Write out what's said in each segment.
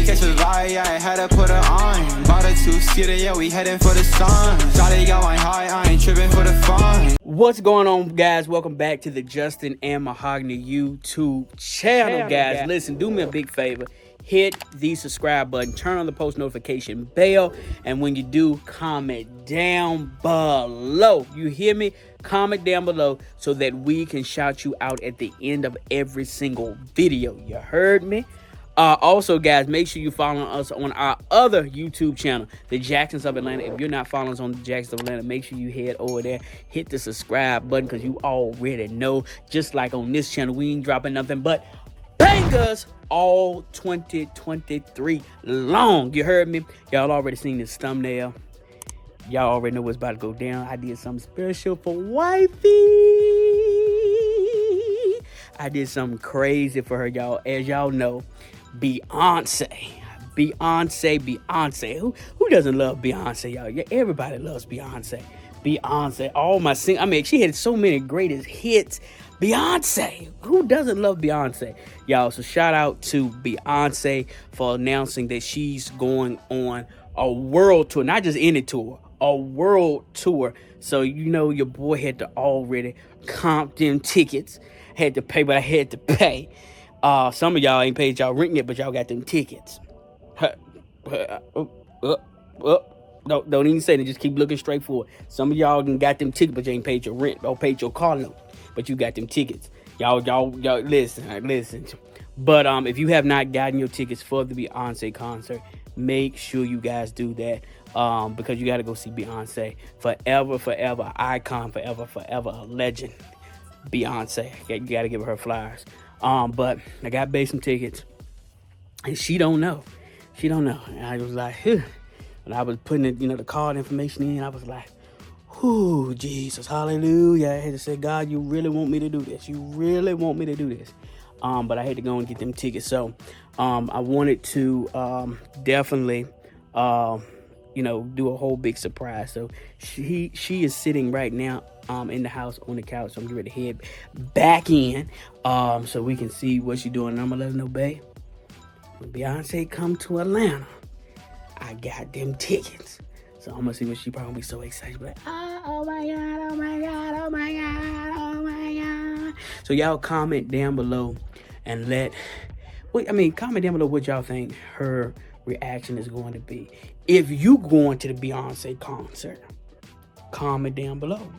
catch a light, yeah, I had to put her on. Bought a two-seater, yeah, we heading for the sun. Shawty got my high, I ain't tripping for the fun. What's going on, guys? Welcome back to the Justin and MaHogany YouTube channel, guys. Listen, do me a big favor. Hit the subscribe button, turn on the post notification bell, and when you do, comment down below. You hear me? Comment down below so that we can shout you out at the end of every single video. You heard me? Also, guys, make sure you follow us on our other YouTube channel, the Jacksons of Atlanta. If you're not following us on the Jacksons of Atlanta, make sure you head over there, hit the subscribe button, because you already know, just like on this channel, we ain't dropping nothing but bangers all 2023 long. You heard me? Y'all already seen this thumbnail. Y'all already know what's about to go down. I did something special for wifey. I did something crazy for her, y'all. As y'all know, Beyonce. Who doesn't love Beyonce, y'all? Yeah, everybody loves Beyonce. All my I mean, she had so many greatest hits. Beyonce. Who doesn't love Beyonce? Y'all, so shout out to Beyonce for announcing that she's going on a world tour. Not just any tour, a world tour. So, you know, your boy had to already comp them tickets. Had to pay, but I had to pay. Some of y'all ain't paid y'all rent yet, but y'all got them tickets. Don't even say that. Just keep looking straight forward. Some of y'all got them tickets, but you ain't paid your rent or paid your car note, but you got them tickets. Y'all listen. But if you have not gotten your tickets for the Beyonce concert, make sure you guys do that. Because you got to go see Beyonce. Forever, icon, forever, a legend. Beyonce, you got to give her flowers. But I got Bae some tickets, and she don't know. And I was like, when I was putting it, the card information in, I was like, "Whoo, Jesus, hallelujah!" I had to say, "God, you really want me to do this? You really want me to do this?" But I had to go and get them tickets. So, I wanted to definitely, do a whole big surprise. So she is sitting right now in the house on the couch. So I'm getting ready to head back in so we can see what she's doing. And I'm gonna let her know, babe, when Beyonce come to Atlanta, I got them tickets. So I'm gonna see what she probably be so excited. Like, oh my God. So y'all comment down below and comment down below what y'all think her reaction is going to be. If you going to the Beyonce concert, comment down below,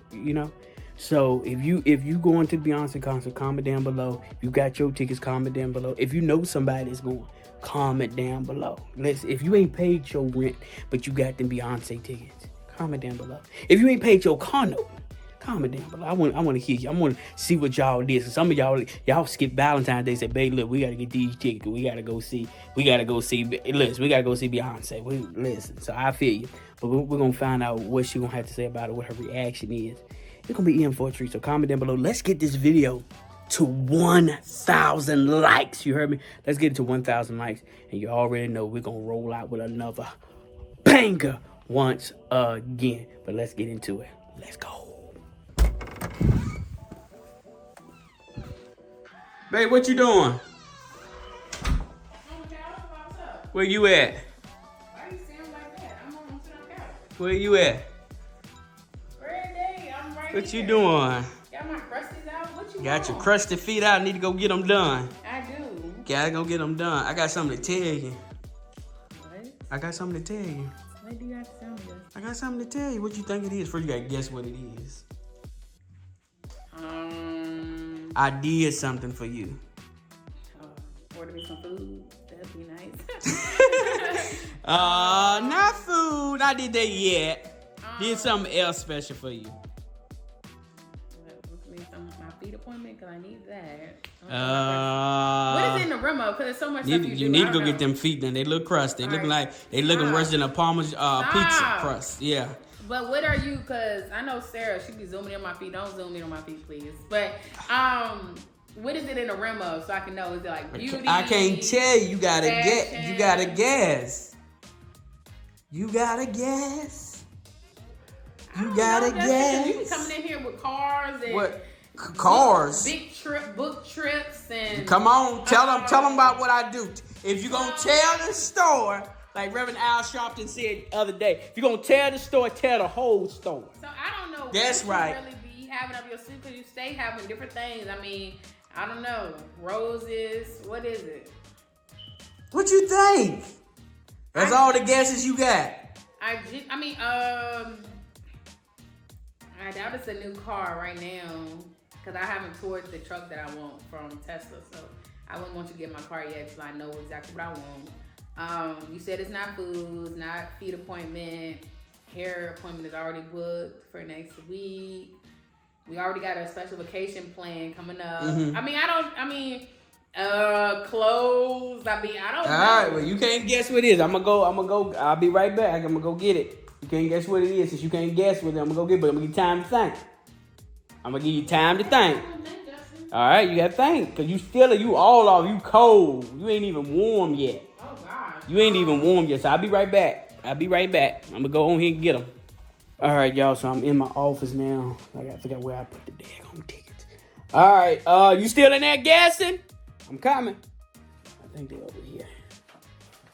So if you going to the Beyonce concert, comment down below. If you got your tickets, comment down below. If you know somebody that's going, comment down below. If you ain't paid your rent, but you got them Beyonce tickets, comment down below. If you ain't paid your car note, comment down below. I want to hear you. I want to see what y'all did. So some of y'all skip Valentine's Day. Say, babe, look, we got to get these tickets. We got to go see Beyonce. Listen. So I feel you. But we're going to find out what she going to have to say about it, what her reaction is. It's going to be in for a treat. So comment down below. Let's get this video to 1,000 likes. You heard me? Let's get it to 1,000 likes. And you already know we're going to roll out with another banger once again. But let's get into it. Let's go. Babe, what you doing? Where you at? Why are you sitting like that? I'm sitting on the couch. Where you at? I'm right What here. you doing? Got my crusties out? What you Got your want? crusty feet out. Need to go get them done. I do. Gotta go get them done. I got something to tell you. What? I got something to tell you. What do you have to tell me? I got something to tell you. What you think it is? First, you gotta guess what it is. I did something for you. Order me some food. That'd be nice. Not food. I did that yet. Did something else special for you. My feet appointment, because I need that. What is in the room of? Because there's so much stuff you do. You need to go get them feet done. They look crusty. They looking worse than a Parmesan pizza crust. Yeah. But what are you? Because I know Sarah, she be zooming in on my feet. Don't zoom in on my feet, please. But what is it in the rim of, so I can know? Is it like beauty? I can't tell you. You gotta get. You gotta guess. You gotta guess. You gotta guess. You be coming in here with cars and cars. Big book trips and. Come on, tell them about what I do. If you're gonna tell the store, like Reverend Al Sharpton said the other day, if you're gonna tell the store, tell the whole store. So I don't know. That's what right. You really be having up your sleeve because you stay having different things. I mean, I don't know. Roses. What is it? What you think? That's all the guesses you got. I doubt it's a new car right now because I haven't toured the truck that I want from Tesla. So I wouldn't want you to get my car yet until I know exactly what I want. You said it's not food, it's not feet appointment. Hair appointment is already booked for next week. We already got a special vacation plan coming up. Mm-hmm. Clothes. I don't know. All right, well, you can't guess what it is. I'm gonna go. I'll be right back. I'm gonna go get it. You can't guess what it is. Since you can't guess what it is, I'm gonna go get it, but I'm gonna give you time to think. I'm gonna give you time to think. All right, you gotta think. Because you all off. You cold. You ain't even warm yet. Oh, gosh. You ain't even warm yet, so I'll be right back. I'm gonna go on here and get them. All right, y'all, so I'm in my office now. I gotta figure out where I put the daggone tickets. All right, you still in there guessing? I'm coming. I think they're over here.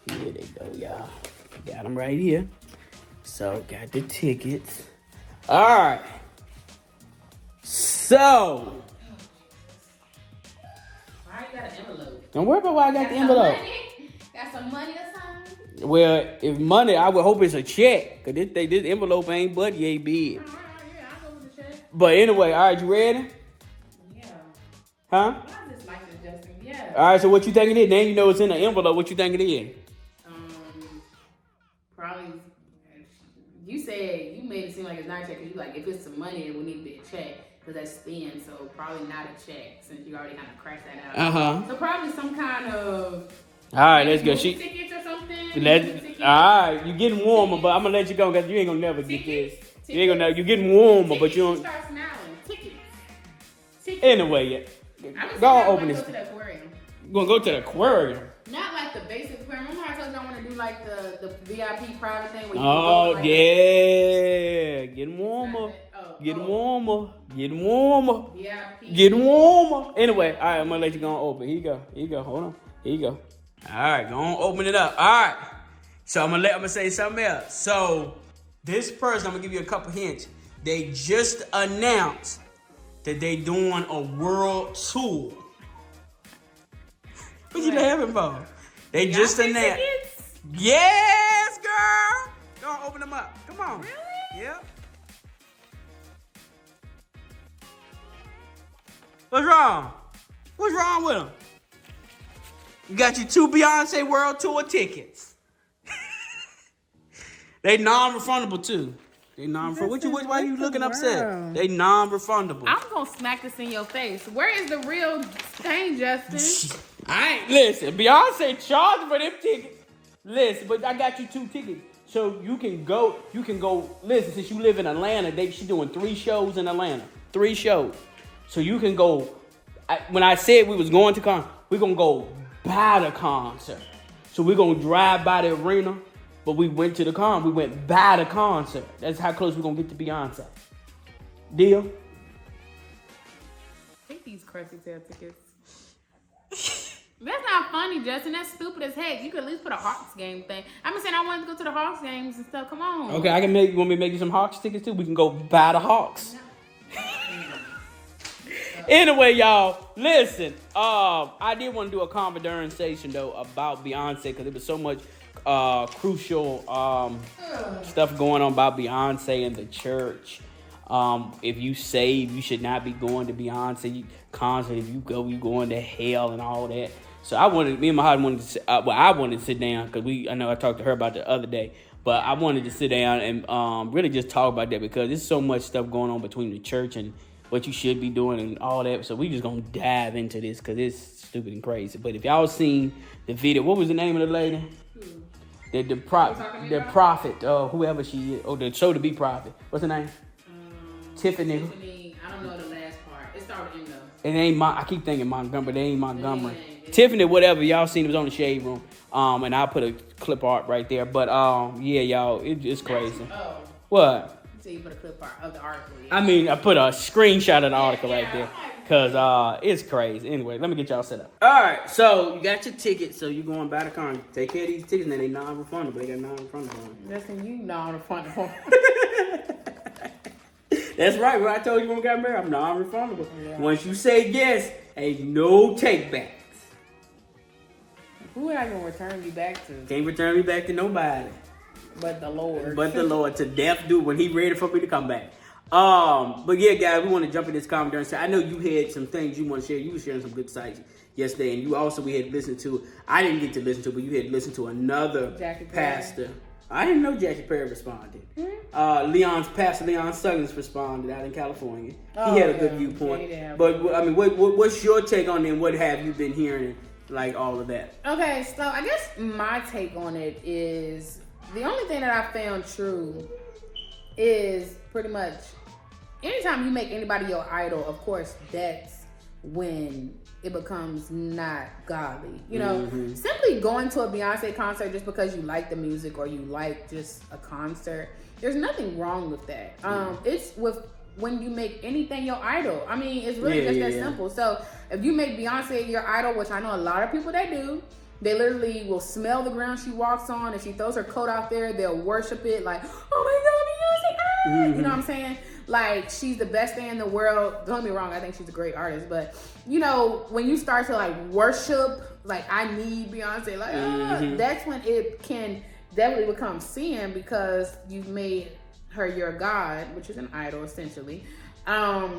Here they go, y'all. Got them right here. So, got the tickets. All right. So. Why you got an envelope? Don't worry about why I got the envelope. Got some money or something? Well, if money, I would hope it's a check. Because this envelope ain't but yay big. Yeah, I'll go with the check. But anyway, all right, you ready? Yeah. Huh? I just like this, Justin. Yeah. All right, so what you think it is? Then you know it's in the envelope. What you think it is? Probably. You said you made it seem like it's not a check because you like if it's some money it would need to be a check because that's thin. So probably not a check since you already kind of crashed that out. So probably some kind of. All right, let's go. Tickets or something. All right, you're getting warmer, but I'm gonna let you go because you ain't gonna never get this. You ain't gonna. You're getting warmer, but you don't. Start smiling. Tickets. Anyway, go on, open this. Go to the aquarium. You gonna go to the aquarium? Not like the basic aquarium. Remember I told you I want to do like the VIP private thing. Where you Oh like yeah, getting warmer. Getting warmer. VIP. Getting warmer. Anyway, all right, I'm gonna let you go on open. Here you go. Hold on. Here you go. All right, go on, open it up. All right. So I'm gonna say something else. So this person, I'm gonna give you a couple hints. They just announced that they doing a world tour. What you laughing for? They just announced. Yes, girl. Go on, open them up. Come on. Really? Yep. What's wrong? What's wrong with them? You got your 2 Beyonce World Tour tickets. They non-refundable too. They non-refundable. Why are you looking upset? They non-refundable. I'm gonna smack this in your face. Where is the real thing, Justin? Listen, Beyonce charged for them tickets. Listen, but I got you 2 tickets. So you can go, listen, since you live in Atlanta, she's doing 3 shows in Atlanta. 3 shows. So you can go, when I said we was going to we're going to go by the concert. So we're going to drive by the arena, but we went to the we went by the concert. That's how close we're going to get to Beyonce. Deal? Take these crusty tail tickets. That's not funny, Justin. That's stupid as heck. You could at least put a Hawks game thing. I've been saying I wanted to go to the Hawks games and stuff. Come on. Okay, you want me to make you some Hawks tickets too? We can go buy the Hawks. Anyway, y'all, listen. I did want to do a conversation though about Beyonce because there was so much crucial stuff going on about Beyonce and the church. If you save, you should not be going to Beyonce concert. If you go, you going to hell and all that. So me and MaHogany wanted to. I wanted to sit down because I know I talked to her about the other day. But I wanted to sit down and really just talk about that because there's so much stuff going on between the church and what you should be doing and all that. So we just gonna dive into this because it's stupid and crazy. But if y'all seen the video, what was the name of the lady? The prophet, whoever she is, or the show to be prophet. What's her name? Tiffany. I don't know the last part. It started in though. It ain't I keep thinking Montgomery, but it ain't Montgomery. Tiffany, whatever, y'all seen it was on the Shade Room. And I'll put a clip art right there. But yeah, y'all, it's crazy. Oh. What? So you put a clip art of the article. Yeah. I mean, I put a screenshot of the article right there. Because it's crazy. Anyway, let me get y'all set up. All right, so you got your ticket. So you going by the car. Take care of these tickets, and then they non-refundable. They got non-refundable. Listen, you non-refundable. That's right. When I told you when we got married, I'm non-refundable. Yeah. Once you say yes, ain't no take-backs. Who am I going to return you back to? Can't return me back to nobody. But the Lord. But the Lord, to death do when he ready for me to come back. But yeah, guys, we want to jump in this commentary. I know you had some things you want to share. You were sharing some good sites yesterday, and you also, we had listened to, I didn't get to listen to, but you had listened to another pastor. I didn't know Jackie Perry responded. Mm-hmm. Pastor Leon Suggins responded out in California. He had a good viewpoint. But I mean, what's your take on it, and what have you been hearing, like all of that? Okay, so I guess my take on it is, the only thing that I found true is pretty much anytime you make anybody your idol, of course, that's when it becomes not godly. You know, simply going to a Beyonce concert just because you like the music or you like just a concert, there's nothing wrong with that. It's with when you make anything your idol. I mean, it's really just that simple. So if you make Beyonce your idol, which I know a lot of people that do, they literally will smell the ground she walks on. If she throws her coat out there, they'll worship it like, oh my God, Beyonce, You know what I'm saying? Like, she's the best thing in the world. Don't get me wrong, I think she's a great artist. But, you know, when you start to, like, worship, like, I need Beyonce, like, that's when it can definitely become sin, because you've made her your God, which is an idol, essentially. But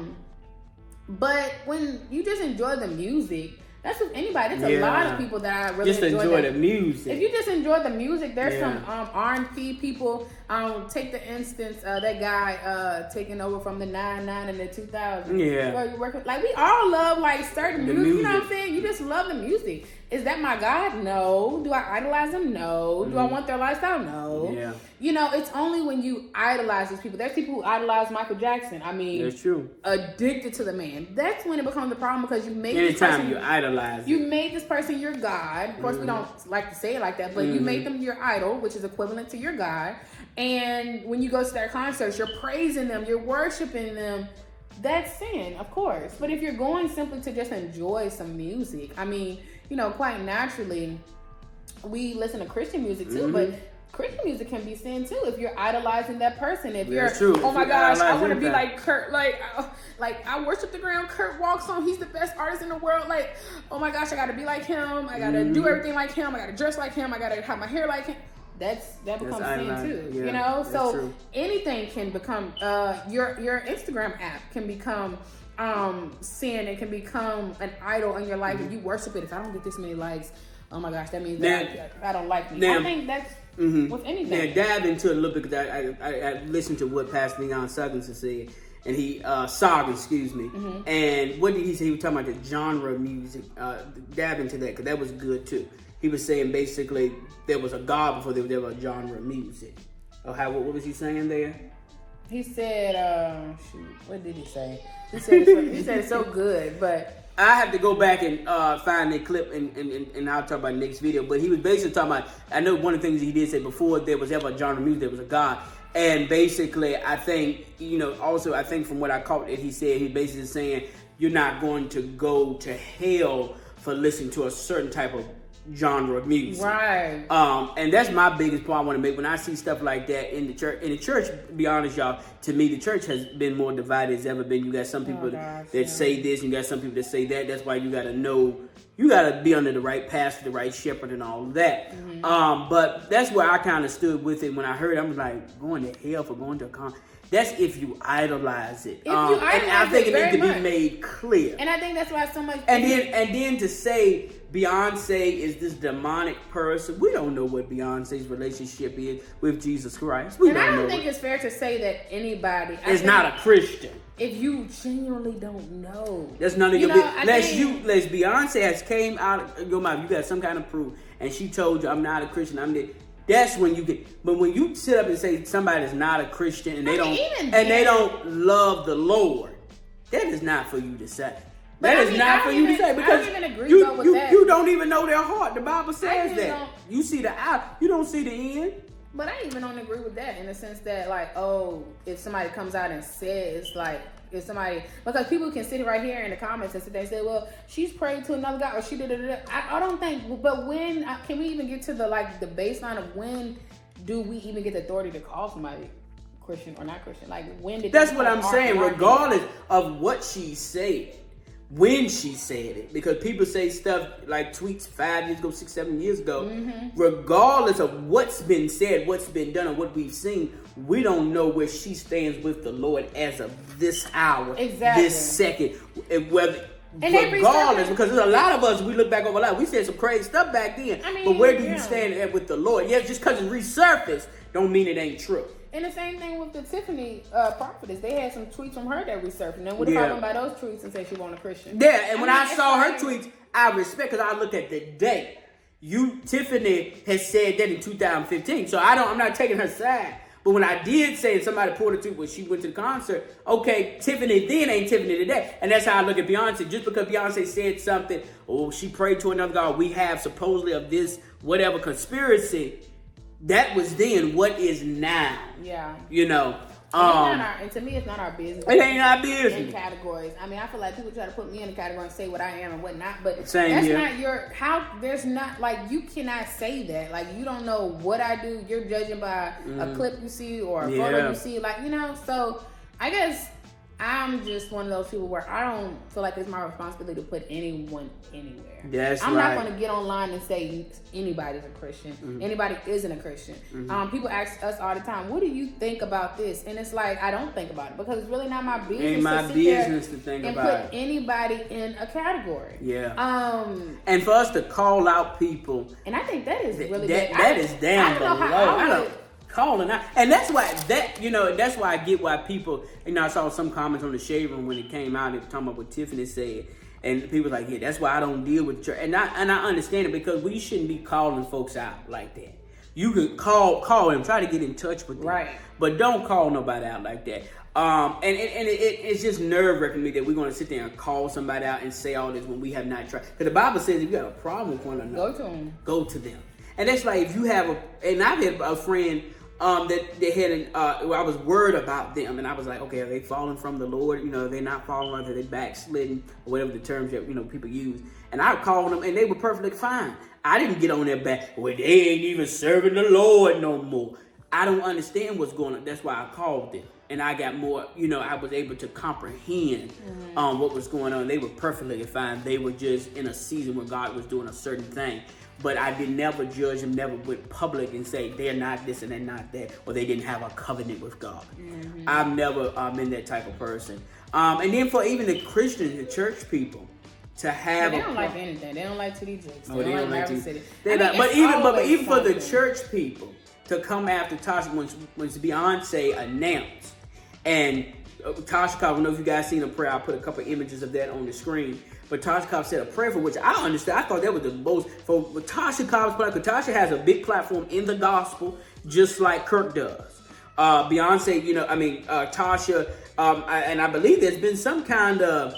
when you just enjoy the music, that's with anybody. There's a lot of people that I really just enjoy the music. If you just enjoy the music, there's some R&B people. Take the instance that guy taking over from the 99 and the 2000. Yeah. Where you work with, like, we all love like certain music. You know what I'm saying? You just love the music. Is that my God? No. Do I idolize them? No. Do I want their lifestyle? No. Yeah. You know, it's only when you idolize these people. There's people who idolize Michael Jackson. I mean, that's true. Addicted to the man. That's when it becomes a problem, because you make anytime you idolize, you made this person your God. Of course, we don't like to say it like that, but you made them your idol, which is equivalent to your God. And when you go to their concerts, you're praising them, you're worshiping them. That's sin, of course. But if you're going simply to just enjoy some music, I mean, you know, quite naturally, we listen to Christian music too, but Christian music can be sin too if you're idolizing that person. If you're, oh my gosh, I want to be like Kurt, like I worship the ground Kurt walks on. He's the best artist in the world. Like, oh my gosh, I got to be like him. I got to do everything like him. I got to dress like him. I got to have my hair like him. That becomes sin too, you know. So anything can become your Instagram app can become sin. It can become an idol in your life if you worship it. If I don't get this many likes, oh my gosh, that means that I don't like me. I think that's with anything. Now dive into it a little bit, because I listened to what Pastor Leon Suggins said, and he excuse me. And what did he say? He was talking about the genre of music. Dive into that, because that was good too. He was saying basically there was a God before there was a genre of music. What was he saying there? He said, what did he say? He said it's so good, but I have to go back and find that clip, and I'll talk about the next video. But he was basically talking about, I know one of the things he did say, before there was ever a genre of music, there was a God. And basically, I think, you know, also I think from what I caught it, he said, he basically saying, you're not going to go to hell for listening to a certain type of genre of music, right? And that's my biggest point I want to make when I see stuff like that in the church. In the church, to be honest, y'all, to me, the church has been more divided as ever been. You got some people that say this, and you got some people that say that. That's why you got to know, you got to be under the right pastor, the right shepherd, and all of that. But that's where I kind of stood with it when I heard it. I was like, going to hell for going to a concert. That's if you idolize it. And I think it needs to be made clear. And I think that's why so much. And then to say Beyonce is this demonic person, we don't know what Beyonce's relationship is with Jesus Christ. I don't think it's fair to say that anybody is not a Christian. If you genuinely don't know, that's none of your business. Unless Beyonce has came out of your mouth, you got some kind of proof, and she told you, I'm not a Christian. That's when you get. But when you sit up and say somebody's not a Christian and they don't love the Lord, that is not for you to say. That is not for you to say, because you don't even know their heart. The Bible says that. You see the out, you don't see the end. But I even don't agree with that in the sense that, like, oh, if somebody comes out and says, like, if somebody, because people can sit right here in the comments and sit there and say, well, she's prayed to another God or she did it. I don't think, but when, can we even get to the baseline of when do we even get the authority to call somebody Christian or not Christian? Like, when did that's what I'm saying, regardless of what she said, when she said it, because people say stuff like tweets 5 years ago, 6, 7 years ago, regardless of what's been said, what's been done, or what we've seen, we don't know where she stands with the Lord as of this hour, this second, and whether. Regardless, because there's a lot of us, we look back over life, we said some crazy stuff back then, but where do you stand at with the Lord? Yes, just because it resurfaced, don't mean it ain't true. And the same thing with the Tiffany prophetess. They had some tweets from her that resurfaced. And then what if I went by those tweets and said she wasn't a Christian? Yeah, and when I saw her tweets, I respect, because I looked at the date. Tiffany has said that in 2015, so I'm not taking her side. But when I did say, somebody pulled it to when she went to the concert, okay, Tiffany then ain't Tiffany today. And that's how I look at Beyonce. Just because Beyonce said something, she prayed to another God, we have supposedly of this whatever conspiracy, that was then. What is now? Yeah. You know. And to me, it's not our business. It ain't our business. In categories. I mean, I feel like people try to put me in a category and say what I am and what not, but there's not, like, you cannot say that. Like, you don't know what I do. You're judging by a clip you see or a photo you see, like, you know. So I guess I'm just one of those people where I don't feel like it's my responsibility to put anyone anywhere. I'm not going to get online and say anybody's a Christian. Anybody isn't a Christian. People ask us all the time, what do you think about this? And it's like, I don't think about it because it's really not my business. Ain't my business to think about it. And put anybody in a category. Yeah. And for us to call out people. And I think that is really that is down below. Calling out, and that's why that's why I get why people. I saw some comments on the Shade Room when it came out. They were talking about what Tiffany said, and people like, yeah, that's why I don't deal with church. And I understand it, because we shouldn't be calling folks out like that. You can call them, try to get in touch with them, right? But don't call nobody out like that. It's just nerve-wracking me that we're going to sit there and call somebody out and say all this when we have not tried. Because the Bible says if you got a problem with one another, go to them. And that's like if you have and I've had a friend. That they had I was worried about them, and I was like, okay, are they falling from the Lord? They're not falling, or are they backsliding, or whatever the terms that people use. And I called them, and they were perfectly fine. I didn't get on their back. Well, they ain't even serving the Lord no more. I don't understand what's going on. That's why I called them, and I got more. I was able to comprehend what was going on. They were perfectly fine. They were just in a season where God was doing a certain thing. But I did never judge them, never went public and say they're not this and they're not that, or they didn't have a covenant with God. I've never been that type of person. And then for even the Christians, the church people, to have they don't like anything. They don't like TD Jakes. They don't like Maverick City. But even for the church people to come after Tasha when Beyonce announced, and Tasha Cobbs, I don't know if you guys seen a prayer. I'll put a couple images of that on the screen. But Tasha Cobbs said a prayer for which I understand. I thought that was the most for Tasha Cobbs' platform. Tasha has a big platform in the gospel, just like Kirk does. Beyonce, Tasha, and I believe there's been some kind of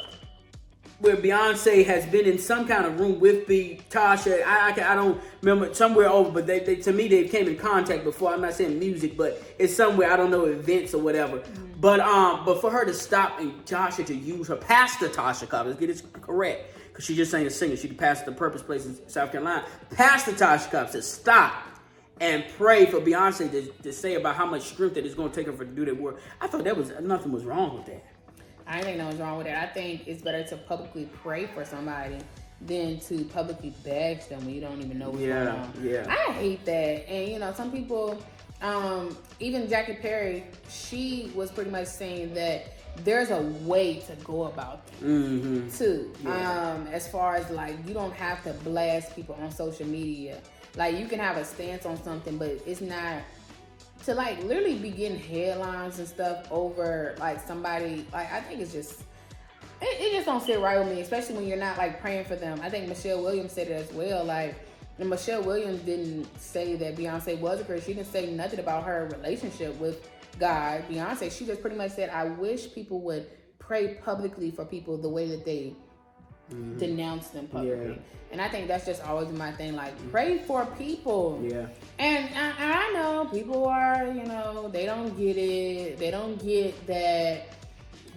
where Beyonce has been in some kind of room with Tasha. I don't remember, somewhere over, but they to me they came in contact before. I'm not saying music, but it's somewhere, I don't know, events or whatever. But for her to stop and Tasha to use her pastor Tasha Cobbs, let's get this correct, because she just ain't a singer. She the pastor at the Purpose Place in South Carolina. Pastor Tasha Cobbs to stop and pray for Beyonce to say about how much strength that it's going to take her to do that work. I thought nothing was wrong with that. I didn't think nothing was wrong with that. I think it's better to publicly pray for somebody than to publicly bash them when you don't even know what's going on. Yeah. I hate that. And some people, even Jackie Perry, she was pretty much saying that there's a way to go about them too. Yeah. As far as like, you don't have to blast people on social media. Like, you can have a stance on something, but it's not to like literally be getting headlines and stuff over like somebody. Like, I think it's just it just don't sit right with me, especially when you're not like praying for them. I think Michelle Williams said it as well. Like, and Michelle Williams didn't say that Beyonce was a Christian. She didn't say nothing about her relationship with God. Beyonce, she just pretty much said, I wish people would pray publicly for people the way that they denounce them publicly. Yeah. And I think that's just always my thing. Like, pray for people. Yeah. And I know people are, they don't get it. They don't get that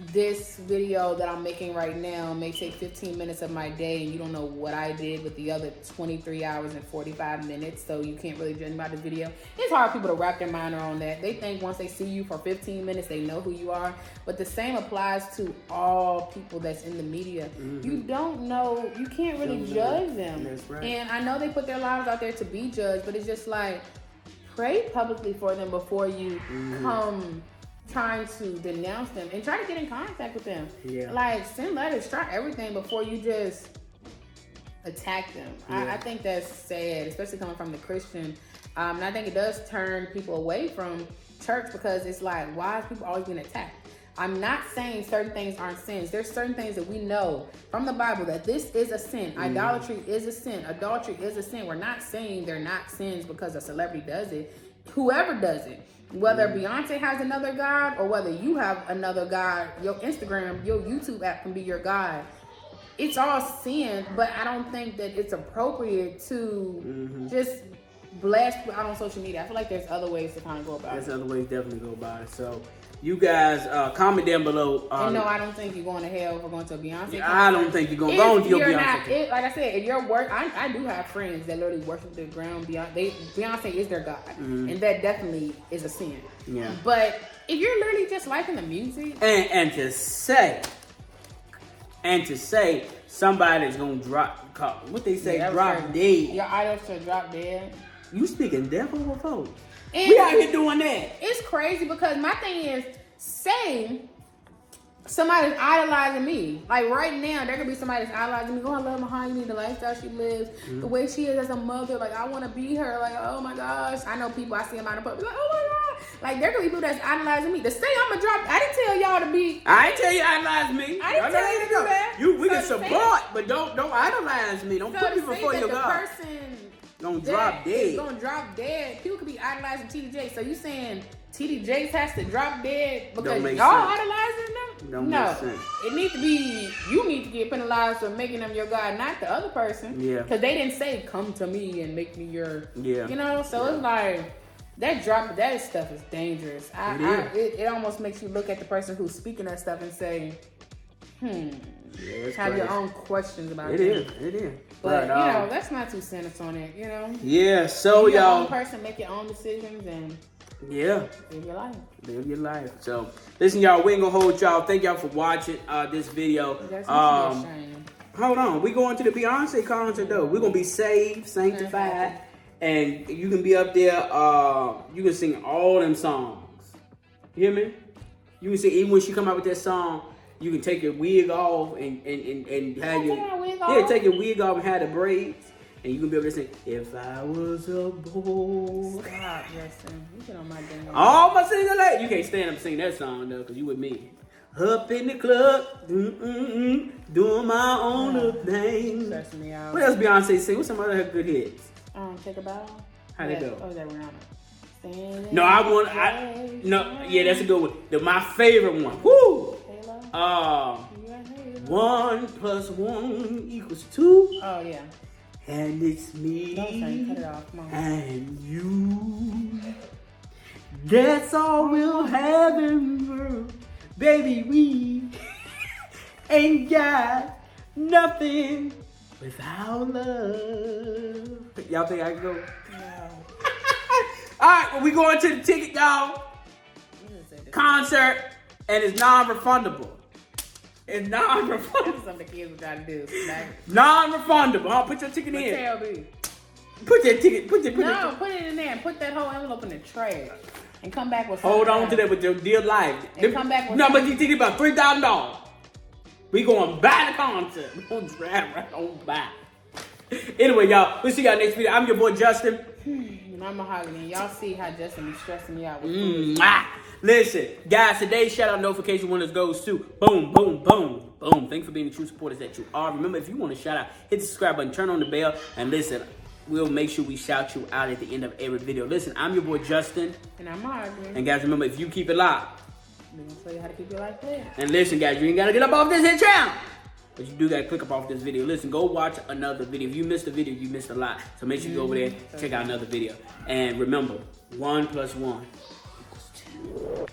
this video that I'm making right now may take 15 minutes of my day, and you don't know what I did with the other 23 hours and 45 minutes, so you can't really judge by the video. It's hard for people to wrap their mind around that. They think once they see you for 15 minutes, they know who you are, but the same applies to all people that's in the media. You don't know, you can't really judge them. That's right. And I know they put their lives out there to be judged, but it's just like, pray publicly for them before you come trying to denounce them, and try to get in contact with them. Like, send letters, try everything before you just attack them. I think that's sad, especially coming from the Christian. And I think it does turn people away from church, because it's like, why is people always being attacked? I'm not saying certain things aren't sins. There's certain things that we know from the Bible that this is a sin. Idolatry is a sin. Adultery is a sin. We're not saying they're not sins because a celebrity does it. Whoever does it, whether Beyonce has another God or whether you have another God, your Instagram, your YouTube app can be your God. It's all sin, but I don't think that it's appropriate to just blast people out on social media. I feel like there's other ways to kind of go about it. There's other ways definitely go about it. So you guys comment down below. And no, I don't think you're going to hell for going to a Beyonce concert. I don't think you're going to go to your Beyonce. Like I said, if your work, I do have friends that literally worship the ground. Beyonce is their God, and that definitely is a sin. Yeah. But if you're literally just liking the music, and to say somebody's gonna drop, what they say, drop dead. Your idol should drop dead. You speaking devil or folks? And We out here doing that. It's crazy, because my thing is, say somebody's idolizing me. Like right now, there could be somebody that's idolizing me. Oh, I love MaHogany, the lifestyle she lives, the way she is as a mother. Like, I want to be her. Like, oh my gosh. I know people, I see them out in public, like, oh my God. Like, there could be people that's idolizing me. To say I'm going to drop, I didn't tell y'all to be. I didn't tell you idolize me. I didn't tell you to do that. We can support, but don't idolize me. Don't put me before your God. The person gonna drop dead. Gonna drop dead. People could be idolizing TD Jakes. So you saying TD Jakes has to drop dead because y'all idolizing them? No. It needs to be, you need to get penalized for making them your God, not the other person. Yeah. Because they didn't say, come to me and make me your, so it's like, that stuff is dangerous. It almost makes you look at the person who's speaking that stuff and say, have your own questions about it. It is. But let's not too sentence on it, Yeah, so be your y'all. own person, make your own decisions, and live your life. Live your life. So listen, y'all, we ain't gonna hold y'all. Thank y'all for watching this video. Hold on, we going to the Beyonce concert though. We're gonna be saved, sanctified, and you can be up there. You can sing all them songs. You hear me? You can sing even when she come out with that song. You can take your wig off and have your take your wig off and have the braids, and you can be able to sing "If I Was a Boy." Stop, listen. You get on my damn. All my singing like you can't stand up and sing that song though, cause you with me. Up in the club, doing my own little thing. Stress me out. What else Beyonce sing? What's some other good hits? Take a bow. How'd it go? Oh, is that Rihanna? No, that's a good one. My favorite one. Woo! 1 + 1 = 2. Oh yeah. And it's me. Don't sing, cut it off. Come on. And you. That's all we'll have in the world. Baby, we ain't got nothing without love. Y'all think I can go? No. All right, well, we going to the ticket, y'all. Concert, and it's non-refundable. It's non-refundable. That's something the kids would try to do. Non-refundable. Huh? Put your ticket in. Tell me. Put your ticket. Put it in there and put that whole envelope in the trash. And come back with Hold on to that with your dear life. And come back with but you think about $3,000. We going to buy the concert. We going to drive right on by. Anyway, y'all, we'll see y'all next video. I'm your boy, Justin. And I'm MaHogany. Y'all see how Justin be stressing me out with food. Listen, guys, today's shout out notification winners goes to boom, boom, boom, boom. Thanks for being the true supporters that you are. Remember, if you want to shout out, hit the subscribe button, turn on the bell, and listen, we'll make sure we shout you out at the end of every video. Listen, I'm your boy, Justin. And I'm MaHogany. And guys, remember, if you keep it locked, we're going to show you how to keep your life clear. And listen, guys, you ain't got to get up off this hit channel. But you do got to click up off this video. Listen, go watch another video. If you missed a video, you missed a lot. So make sure you go over there, check out another video. And remember, 1 + 1 = 2.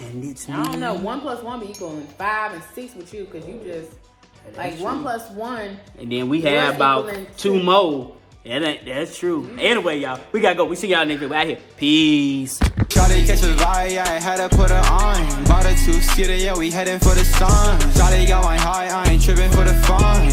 And it's me. I don't know. 1 + 1 be equaling 5 and 6 with you, because you just like true. 1 + 1. And then we have about 2 more. That's true. Anyway, y'all, we gotta go. We see y'all next week. Out here. Peace. Shawty catch a vibe, yeah, I had to put her on. Bought a 2-seater, yeah, we heading for the sun. Shawty got my heart, I ain't tripping for the fun.